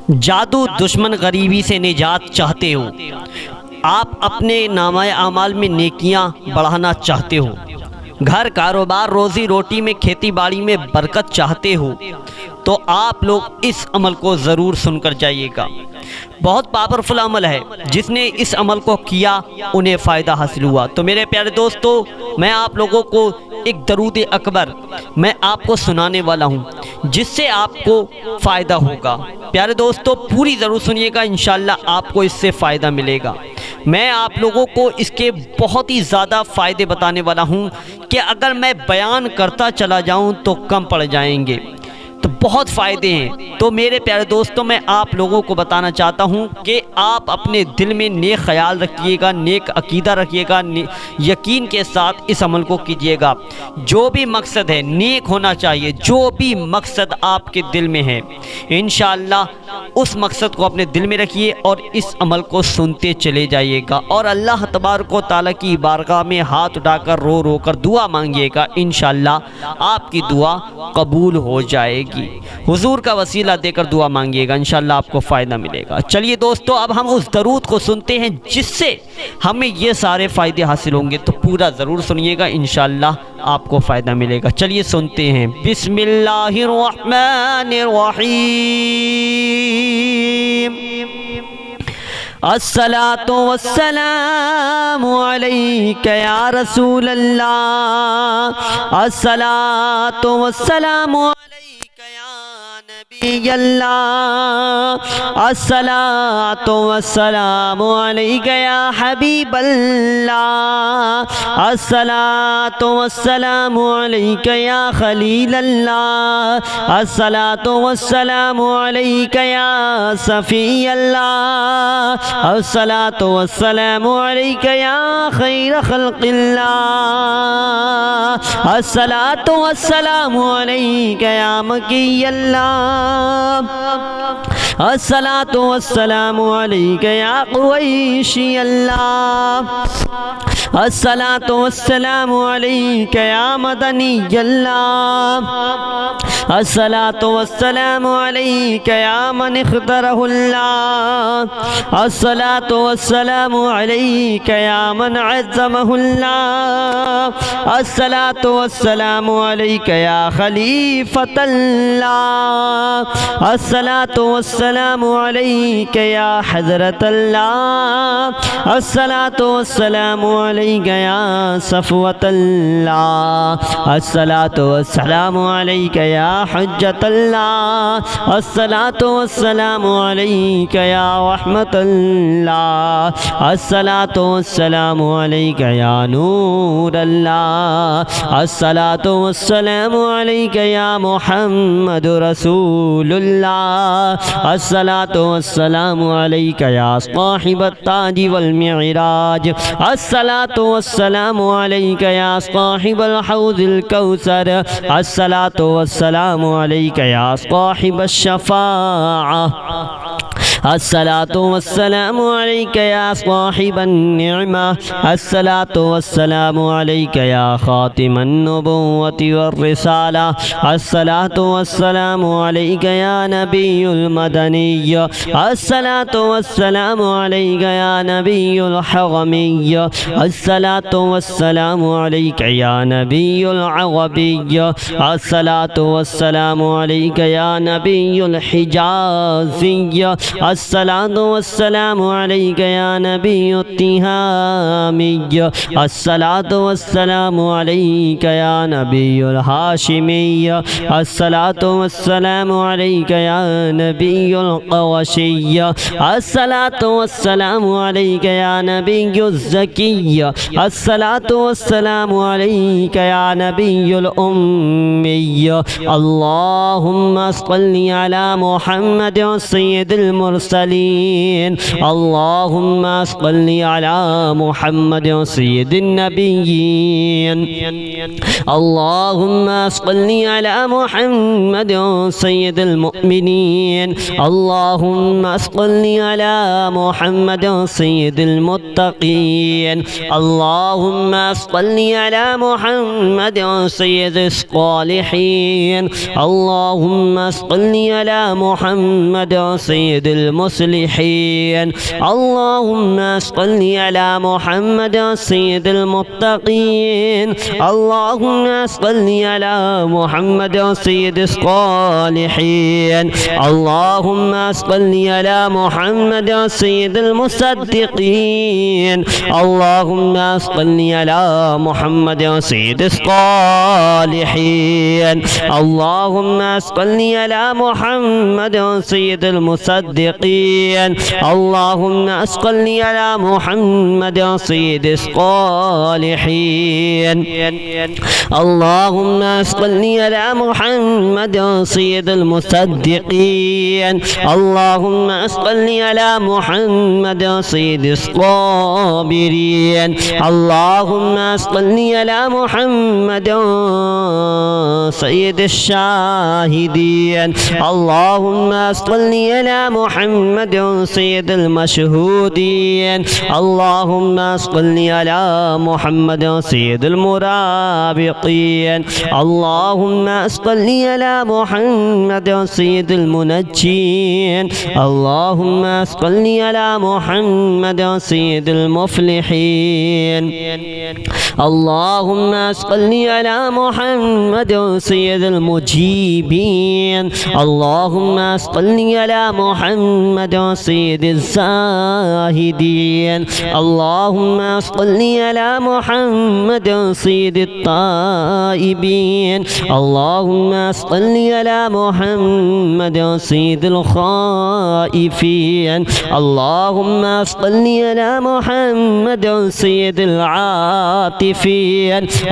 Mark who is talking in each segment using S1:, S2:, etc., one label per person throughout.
S1: جادو دشمن غریبی سے نجات چاہتے ہو، آپ اپنے نامہ اعمال میں نیکیاں بڑھانا چاہتے ہو، گھر کاروبار روزی روٹی میں کھیتی باڑی میں برکت چاہتے ہو، تو آپ لوگ اس عمل کو ضرور سن کر جائیے گا۔ بہت پاورفل عمل ہے، جس نے اس عمل کو کیا انہیں فائدہ حاصل ہوا۔ تو میرے پیارے دوستو، میں آپ لوگوں کو ایک درود اکبر میں آپ کو سنانے والا ہوں، جس سے آپ کو فائدہ ہوگا۔ پیارے دوستو، پوری ضرور سنیے گا، انشاءاللہ آپ کو اس سے فائدہ ملے گا۔ میں آپ لوگوں کو اس کے بہت ہی زیادہ فائدے بتانے والا ہوں کہ اگر میں بیان کرتا چلا جاؤں تو کم پڑ جائیں گے، تو بہت فائدے ہیں۔ تو میرے پیارے دوستوں، میں آپ لوگوں کو بتانا چاہتا ہوں کہ آپ اپنے دل میں نیک خیال رکھیے گا، نیک عقیدہ رکھیے گا، یقین کے ساتھ اس عمل کو کیجیے گا۔ جو بھی مقصد ہے نیک ہونا چاہیے، جو بھی مقصد آپ کے دل میں ہے، انشاءاللہ اس مقصد کو اپنے دل میں رکھیے اور اس عمل کو سنتے چلے جائیے گا، اور اللہ تبارک و تعالیٰ کی بارگاہ میں ہاتھ اٹھا کر رو رو کر دعا مانگیے گا، انشاءاللہ آپ کی دعا قبول ہو جائے گی۔ حضور کا وسیلہ دے کر دعا مانگیے گا، انشاءاللہ آپ کو فائدہ ملے گا۔ چلیے دوستو، اب ہم اس درود کو سنتے ہیں جس سے ہمیں یہ سارے فائدے حاصل ہوں گے، تو پورا ضرور سنیے گا، انشاءاللہ آپ کو فائدہ ملے گا۔ چلیے سنتے ہیں۔ بسم اللہ الرحمن الرحیم۔ الصلاۃ والسلام علیک یا رسول اللہ، الصلاۃ والسلام علیک یا نبی اللہ، الصلاۃ والسلام علیک یا حبیب اللہ، الصلاۃ والسلام علیک یا خلیل اللہ، الصلاۃ والسلام علیک یا صفی اللہ، الصلاۃ والسلام علیک یا خیر خلق اللہ، الصلاۃ والسلام علیک یا مکی اللہ، الصلاۃ والسلام علیک یا قریشی اللہ، الصلاۃ والسلام علیک یا مدنی اللہ، الصلاۃ والسلام علیک یا من اخترہ اللہ، الصلاۃ والسلام علیک یا من عظمہ اللہ، الصلاۃ والسلام علیک یا خلیفۃ اللہ، الصلاۃ والسلام علیک یا حضرت اللہ، الصلاۃ والسلام علیک یا صفوۃ اللہ، الصلاۃ والسلام علیک یا حجت اللہ، الصلاۃ والسلام علیک یا رحمت اللہ، الصلاۃ والسلام علیک یا نور اللہ، الصلاۃ والسلام علیک یا محمد رسول اللہ، الصلاۃ والسلام علیک یا صاحب التاج والمعراج، الصلاۃ والسلام علیک یا صاحب الحوض الکوثر، الصلاۃ والسلام علیک یا صاحب الشفاعہ، الصلاۃ والسلام علیک یا صاحب النعمہ، الصلاۃ والسلام علیک یا خاتم النبوۃ والرسالہ، الصلاۃ والسلام علیک یا نبی المدنی، الصلاۃ والسلام علیک یا نبی الحرمی، الصلاۃ والسلام علیک یا نبی العربی، الصلاۃ والسلام علیک یا نبی الحجازی، الصلاۃ والسلام علیک یا نبی التہامی، الصلاۃ والسلام علیک یا نبی الہاشمی، الصلاۃ والسلام علیک یا نبی القرشی، الصلاۃ والسلام علیک یا نبی الزکی، الصلاۃ والسلام علیک یا نبی الامی، اللہم صل علی محمد سید المرسلین المرسلين اللهم صل على محمد سيد النبيين اللهم صل على محمد سيد المؤمنين اللهم صل على محمد سيد المتقين اللهم صل على محمد سيد الصالحين اللهم صل على محمد سيد المصلحين اللهم صل على محمد سيد المتقين اللهم صل على محمد سيد الصالحين اللهم صل على محمد سيد المصدقين اللهم صل على محمد سيد الصالحين اللهم صل على محمد سيد المصدقين اللهم صل على محمد سيد الصالحين اللهم صل على محمد سيد المصدقين اللهم صل على محمد سيد الصابرين اللهم صل على محمد سيد الشاهدين اللهم صل على محمد سيد المشهودين اللهم صل على محمد سيد المرابطين اللهم صل على محمد سيد المنجين اللهم صل على محمد سيد المفلحين اللهم صل على محمد سيد المجيبين اللهم صل على محمد سيد الزاهدين اللهم صل على محمد سيد التائبين اللهم صل على محمد سيد الخائفين اللهم صل على محمد سيد العاطفين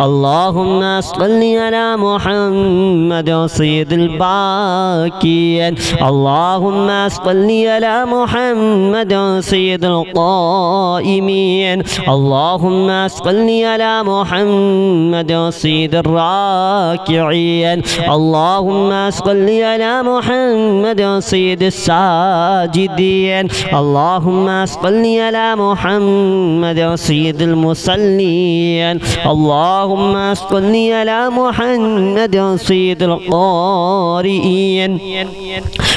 S1: اللهم صل على محمد سيد الباكين اللهم صل على محمد سيد القائمين اللهم صل على محمد سيد الراكعين اللهم صل على محمد سيد الساجدين اللهم صل على محمد سيد المصلين اللهم صل على محمد سيد القارئين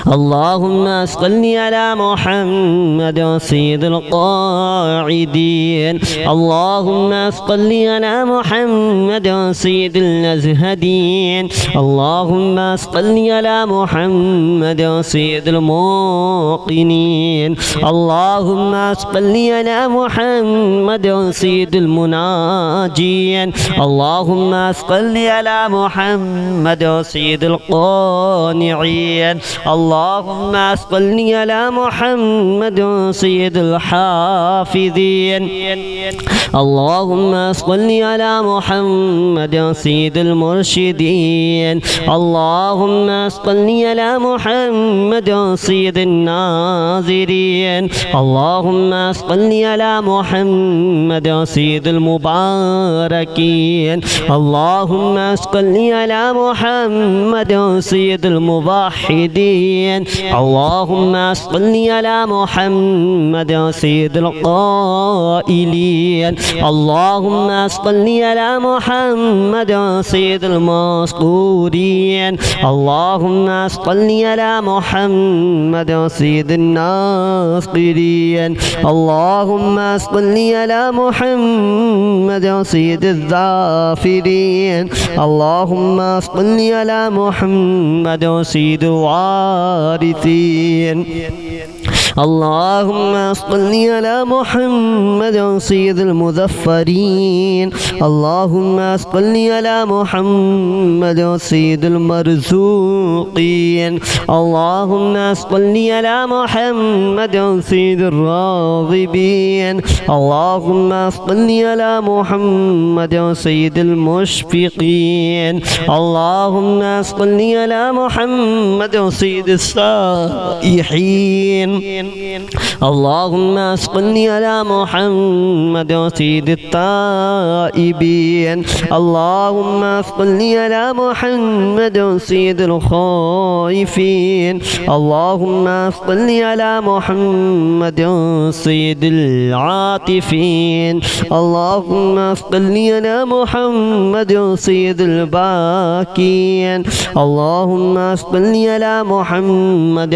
S1: اللهم صل على محمد سيد القاعدين اللهم صل على محمد سيد الأزهدين اللهم صل على محمد سيد الموقنين اللهم صل على محمد سيد المناجين اللهم صل على محمد سيد القانعين اللهم صل على محمد سيد الحافظين اللهم صل على محمد سيد المرشدين اللهم صل على محمد سيد الناظرين اللهم صل على محمد سيد المباركين اللهم صل على محمد سيد الموحدين اللهم صل على محمد سيد القائلين اللهم صل على محمد سيد المذكورين اللهم صل على محمد سيد الناصرين اللهم صل على محمد سيد الظافرين اللهم صل على محمد سيد الوارثين اللهم صل على محمد سيد المظفرين اللهم صل على محمد سيد المرزوقين اللهم صل على محمد سيد الراغبين اللهم صل على محمد سيد المشفقين اللهم صل على محمد سيد السائحين اللهم صل على محمد سيد التائبين اللهم صل على محمد سيد الخائفين اللهم صل على محمد سيد العاطفين اللهم صل على محمد سيد الباكين اللهم صل على محمد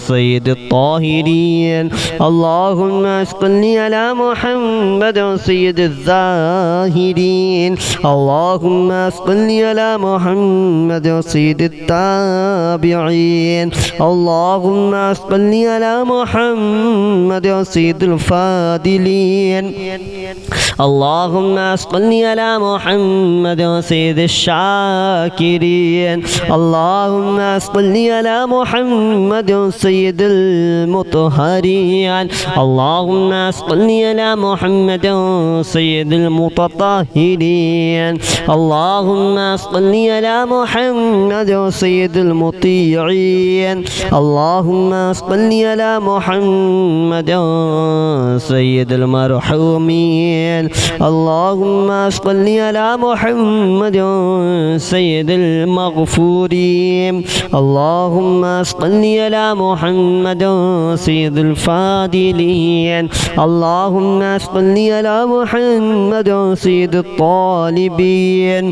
S1: سيد الطاهرين اللهم صل على محمد سيد الزاهرين اللهم صل على محمد سيد التابعين اللهم صل على محمد سيد الفاضلين اللهم صل على محمد سيد الشاكرين اللهم صل على محمد سيد المطهرين اللهم صل على محمد سيد المتطهرين اللهم صل على محمد سيد المطيعين اللهم صل على محمد سيد المرحومين اللهم صل على محمد سيد المغفورين اللهم صل على محمد سيد الفاضلين اللهم صل على محمد سيد الطالبين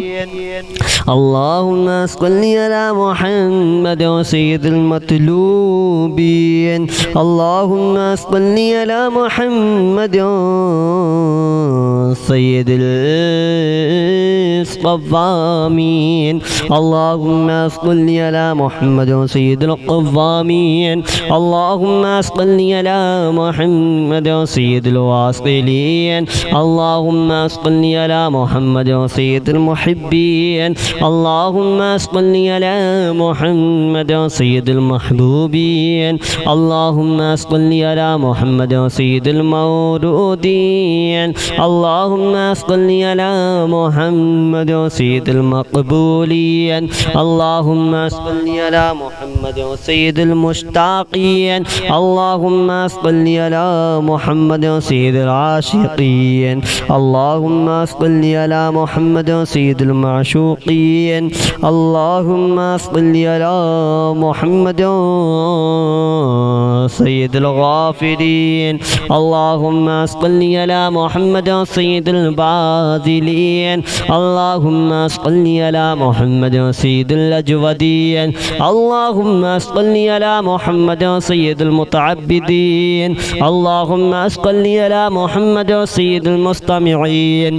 S1: اللهم صل على محمد سيد المطلوبين اللهم صل على محمد سيد الصوامين اللهم صل على محمد سيد القوامين اللهم صل على محمد سيد الواصلين اللهم صل على محمد سيد المحبين اللهم صل على محمد سيد المحبوبين اللهم صل على محمد سيد المولودين اللهم صل على محمد سيد المقبولين اللهم صل على محمد سيد المشتاقين اللهم صل على محمد سيد العاشقين اللهم صل على محمد سيد المعشوقين اللهم صل على محمد سيد الغافرين اللهم صل على محمد سيد الباذلين اللهم صل على محمد سيد الأجودين اللهم صل على محمد سيد المتعبدين اللهم صل على محمد سيد المستمعين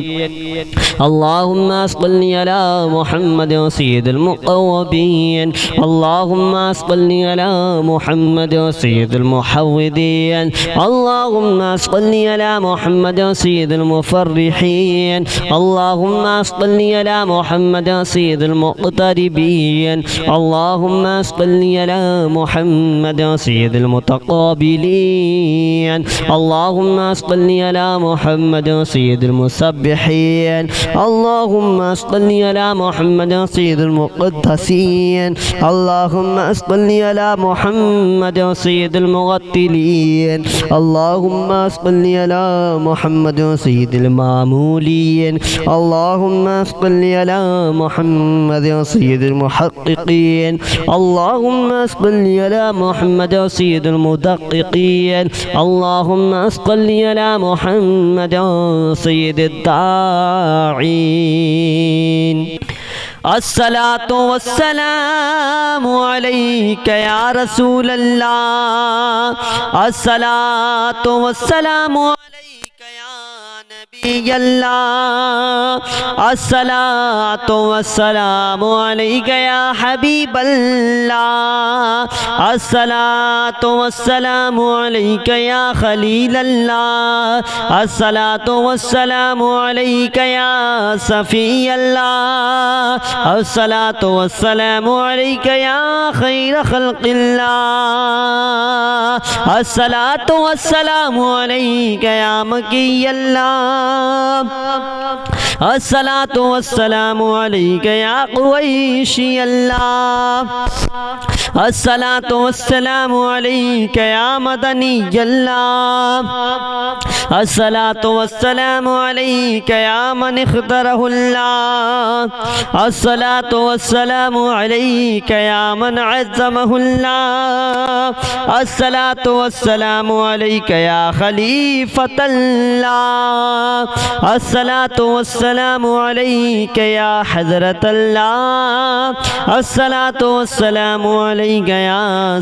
S1: اللهم صل على محمد سيد المقوبين اللهم صل على محمد سيد المحوذين اللهم صل على محمد سيد المفرحين اللهم صل على محمد سيد المقتربين اللهم صل على محمد سيد المتقابلين اللهم صل على محمد سيد المسبحين اللهم صل على محمد سيد المقدسين اللهم صل على محمد سيد المغتلين اللهم صل على محمد سيد المعمولين اللهم صل على محمد سيد المحققين اللهم صل على محمد سيد المدققين اللهم صل على محمد سيد الداعين الصلاة والسلام عليك يا رسول الله الصلاة والسلام عليك يا نبي الله الصلاة والسلام عليك يا حبيب الله الصلاة والسلام عليك يا خليل الله الصلاة والسلام عليك يا صفي الله الصلاة والسلام عليك يا خير خلق الله الصلاة والسلام عليك يا مكي الله الصلاة والسلام عليك يا قريشي الله अस्सलातु वस्सलामु अलैका या मदनी अल्लाह, अस्सलातु वस्सलामु अलैका या मन इख्तरहुल्लाह, अस्सलातु वस्सलामु अलैका या मन अज़्ज़महुल्लाह, अस्सलातु वस्सलामु अलैका या खलीफतल्लाह, अस्सलातु वस्सलामु अलैका या हज़रतल्लाह, अस्सलातु वस्सलामु अलैका या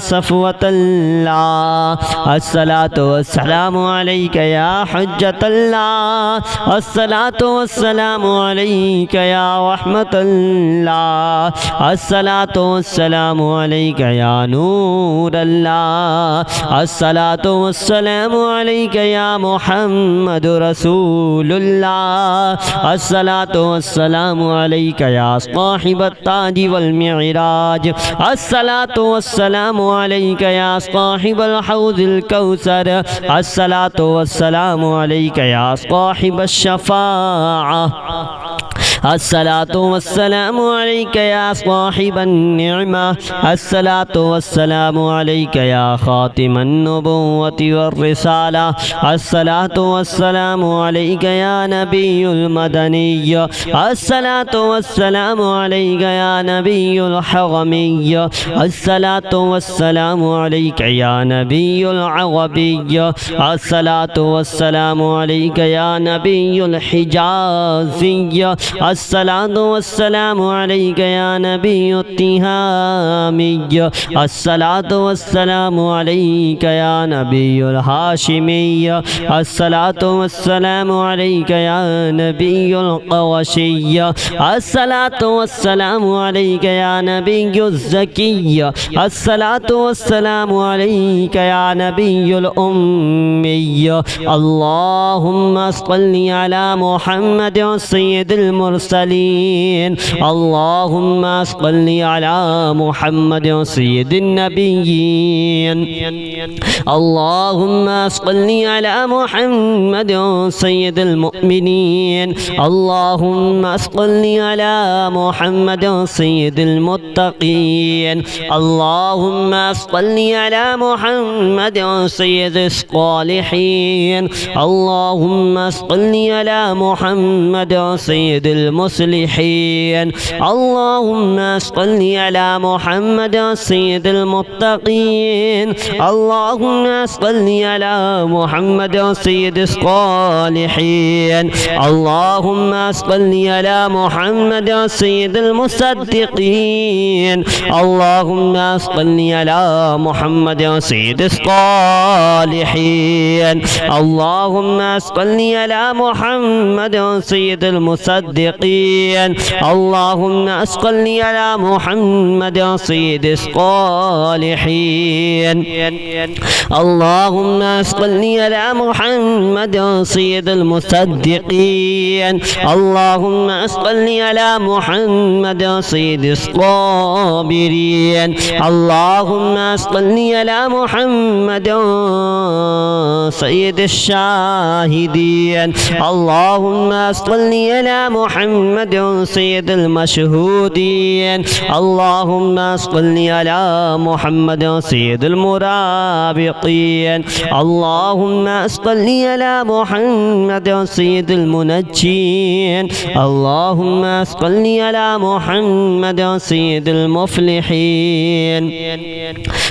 S1: सफ़वतल्लाह, अस्सलातु वस्सलामु अलैका या हुज्जतल्लाह, अस्सलातु वस्सलामु अलैका या रहमतल्लाह, अस्सलातु वस्सलामु अलैका या नूरल्लाह, अस्सलातु वस्सलामु अलैका या मुहम्मदुर रसूलुल्लाह, अस्सलातु वस्सलामु अलैका या साहिबत ताज वल मिअराज, अस्सलातु वस्सलामु अलैका या साहिबल हौज़िल कौसर, अस्सलातु वस्सलामु अलैका या साहिबश शफ़ाअह, अस्सलातु वस्सलामु अलैका या साहिबन निअमा, अस्सलातु वस्सलामु अलैका या खातिमन नबुव्वति वर रिसाला, अस्सलातु वस्सलामु अलैका या नबियुल मदनिय्य, अस्सलातु वस्सलामु अलैका या नबियुल हरमिय्य, अस्सलातु वस्सलामु अलैका या नबियुल अरबिय्य, अस्सलातु वस्सलामु अलैका या नबियुल हिजाज़िय्य, अस्सलातु वस्सलामु अलैका या नबियुत तिहामिय्य, अस्सलातु वस्सलामु अलैका या नबियुल हाशिमिय्य, अस्सलातु वस्सलामु अलैका या नबियुल क़ुरैशिय्य, अस्सलातु वस्सलामु अलैका या नबियुज़ ज़किय्य, अस्सलातु वस्सलामु अलैका या नबियुल उम्मिय्य, अल्लाहुम्मा सल्लि अला मुहम्मद सय्यिदिल मुरसलीन, अल्लाहुम्मा सल्लि अला मुहम्मद सय्यिदिन नबिय्यीन, अल्लाहुम्मा सल्लि अला मुहम्मद सय्यिदिल मुअमिनीन, अल्लाहुम्मा सल्लि अला मुहम्मद सय्यिदिल मुत्तक़ीन, अल्लाहुम्मा सल्लि अला मुहम्मद सय्यिदिस सालिहीन, अल्लाहुम्मा सल्लि अला मुहम्मद सय्यिदिल मुस्लिहीन, अल्लाहुम्मा सल्लि अला मुहम्मद सय्यिदिल मुत्तक़ीन, अल्लाहुम्मा सल्लि अला मुहम्मद सय्यिदिस सालिहीन, अल्लाहुम्मा सल्लि अला मुहम्मद सय्यिदिल मुसद्दिक़ीन, अल्लाहुम्मा सल्लि अला मुहम्मद सय्यिदिस सालिहीन, अल्लाहुम्मा सल्लि अला मुहम्मद सय्यिदिल मुसद्दिक़ीन, अल्लाहुम्मा सल्लि अला मुहम्मद सय्यिदिस सालिहीन, अल्लाहुम्मा सल्लि अला मुहम्मद सय्यिदिल मुसद्दिक़ीन, अल्लाहुम्मा सल्लि अला मुहम्मद सय्यिदिस साबिरीन, अल्लाहुम्मा सल्लि अला मुहम्मद सय्यिदिश शाहिदीन, अल्लाहुम्मा सल्लि अला मुहम्मद सय्यिदिल मशहूदीन, अल्लाहुम्मा सल्लि अला मुहम्मद सय्यिदिल मुराबिक़ीन, अल्लाहुम्मा सल्लि अला मुहम्मद सय्यिदिल मुनज्जीन, अल्लाहुम्मा सल्लि अला मुहम्मद सय्यिदिल मुफ़्लिहीन,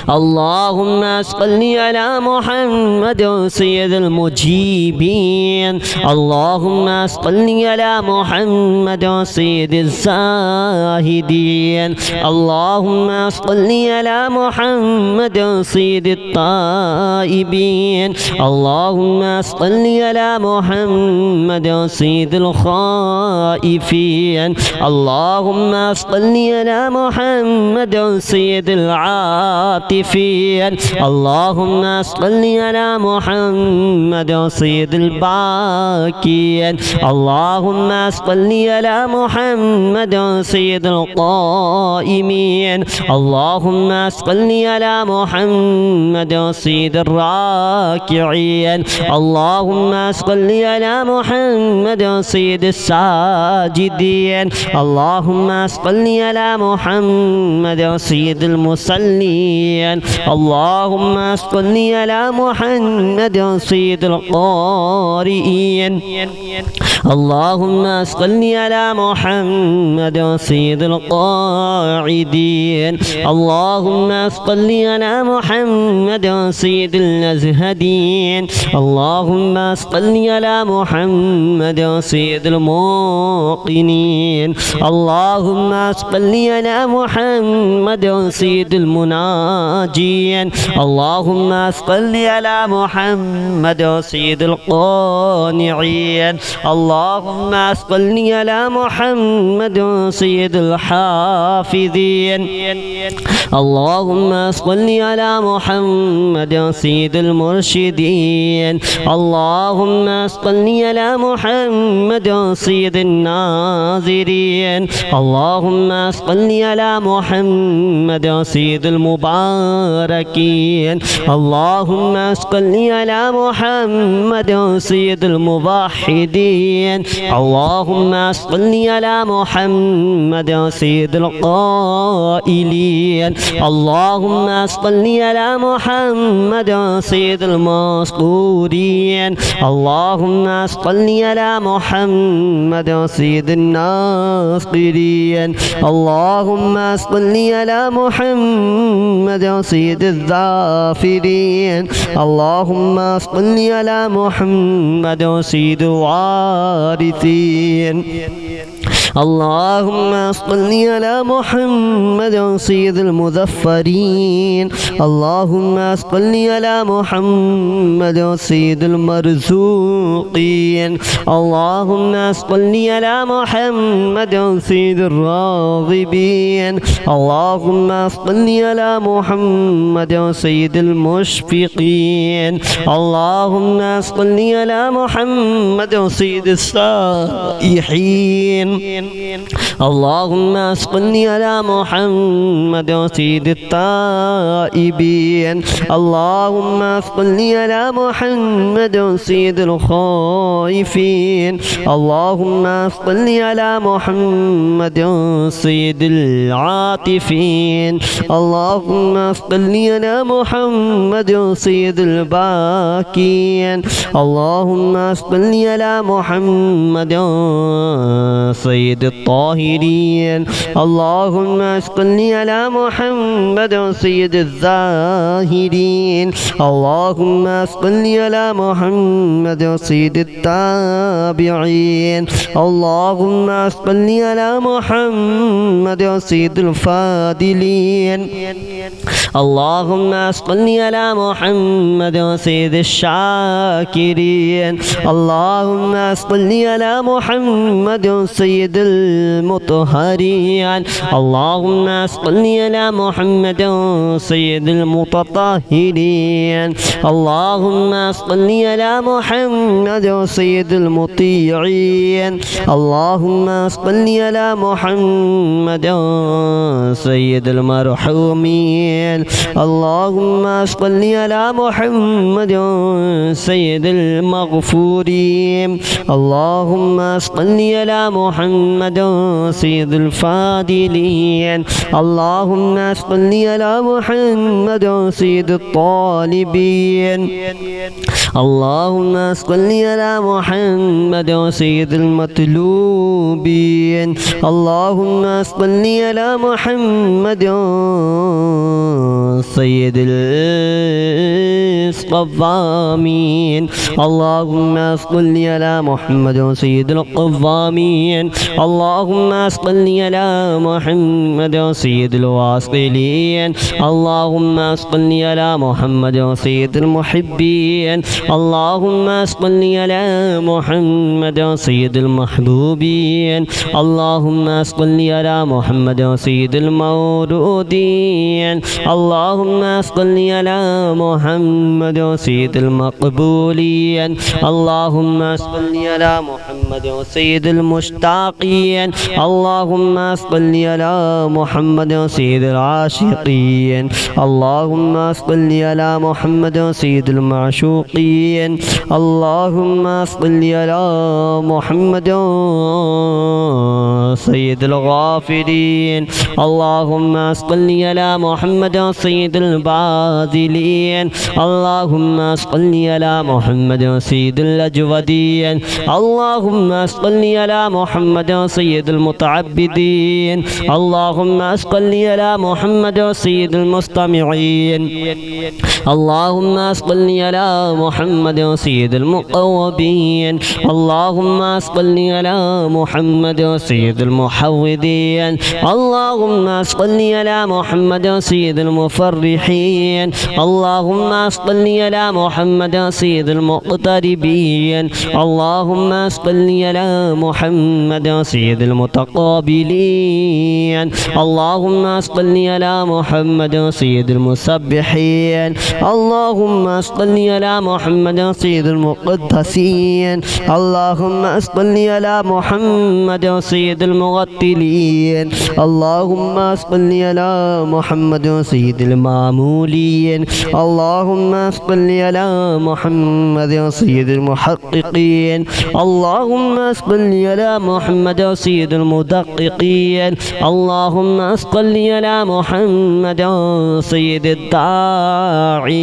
S1: अल्लाहुम्मा सल्लि अला मुहम्मद सय्यिदिल मुजीबीन, अल्लाहुम्मा सल्लि अला मुहम्मद सय्यिदिज़ ज़ाहिदीन, अल्लाहुम्मा सल्लि अला मुहम्मद सय्यिदित ताइबीन, अल्लाहुम्मा सल्लि अला मुहम्मद सय्यिदिल खाइफीन, अल्लाहुम्मा सल्लि अला मुहम्मद सय्यिदिल आतिफीन, अल्लाहुम्मा सल्लि अला मुहम्मद सय्यिदिल बाकियीन, अल्लाहुम्मा सल्लि على محمد سيد القائمين اللهم صل على محمد سيد الراكعين اللهم صل على محمد سيد الساجدين اللهم صل على محمد سيد المصلين اللهم صل على محمد سيد القارئين اللهم صل على محمد سيد القاعدين اللهم صل على محمد سيد الأزهدين اللهم صل على محمد سيد الموقنين اللهم صل على محمد سيد المناجين اللهم صل على محمد سيد القانعين اللهم صل على محمد سيد الحافظين اللهم صل على محمد سيد المرشدين اللهم صل على محمد سيد الناظرين اللهم صل على محمد سيد المباركين اللهم صل على محمد سيد الموحدين اللهم صل على محمد سيد القائلين اللهم صل على محمد سيد المذكورين اللهم صل على محمد سيد الناصرين اللهم صل على محمد سيد الظافرين اللهم صل على محمد سيد الوارثين اللهم صل على محمد سيد المظفرين اللهم صل على محمد سيد المرزوقين اللهم صل على محمد سيد الراغبين اللهم صل على محمد سيد المشفقين اللهم صل على محمد سيد السائحين اللهم صل على محمد سيد التائبين اللهم صل على محمد سيد الخائفين اللهم صل على محمد سيد العاطفين اللهم صل على محمد سيد الباكين اللهم صل على محمد سيد الطاهرين اللهم صل على محمد سيد الزاهرين اللهم صل على محمد سيد التابعين اللهم صل على محمد سيد الفاضلين اللهم صل على محمد سيد الشاكرين اللهم صل على محمد سيد المطهرين اللهم صل على محمد سيد المتطهرين اللهم صل على محمد سيد المطيعين اللهم صل على محمد سيد المرحومين اللهم صل على محمد سيد المغفورين اللهم صل على محمد سيد الفاضلين اللهم صل على محمد سيد الطالبين اللهم صل على محمد سيد المطلوبين اللهم صل على محمد سيد القوامين اللهم صل على محمد سيد القوامين اللهم صل على محمد سيد الواصلين اللهم صل على محمد سيد المحبين اللهم صل على محمد سيد المحبوبين اللهم صل على محمد سيد المولودين اللهم صل على محمد محمد سيد المقبولين اللهم صل على محمد سيد المشتاقين اللهم صل على محمد سيد العاشقين اللهم صل على محمد سيد المعشوقين اللهم صل على محمد سيد الغافلين اللهم صل على محمد سيد الباذلين اللهم صل على محمد سيد الأجودين اللهم صل على محمد سيد المتعبدين اللهم صل على محمد سيد المستمعين اللهم صل على محمد سيد المقوبين اللهم صل على محمد سيد المحوذين اللهم صل على محمد سيد المفرحين اللهم صل على محمد سيد المقتربين اللهم صل على محمد سيد المتقابلين اللهم صل على محمد سيد المسبحين اللهم صل على محمد سيد المقدسين اللهم صل على محمد سيد المغتلين اللهم صل على محمد سيد المعمولين اللهم صل على محمد سيد المحققين اللهم صل على محمد سيد المدققين اللهم صل على محمد سيد الداعين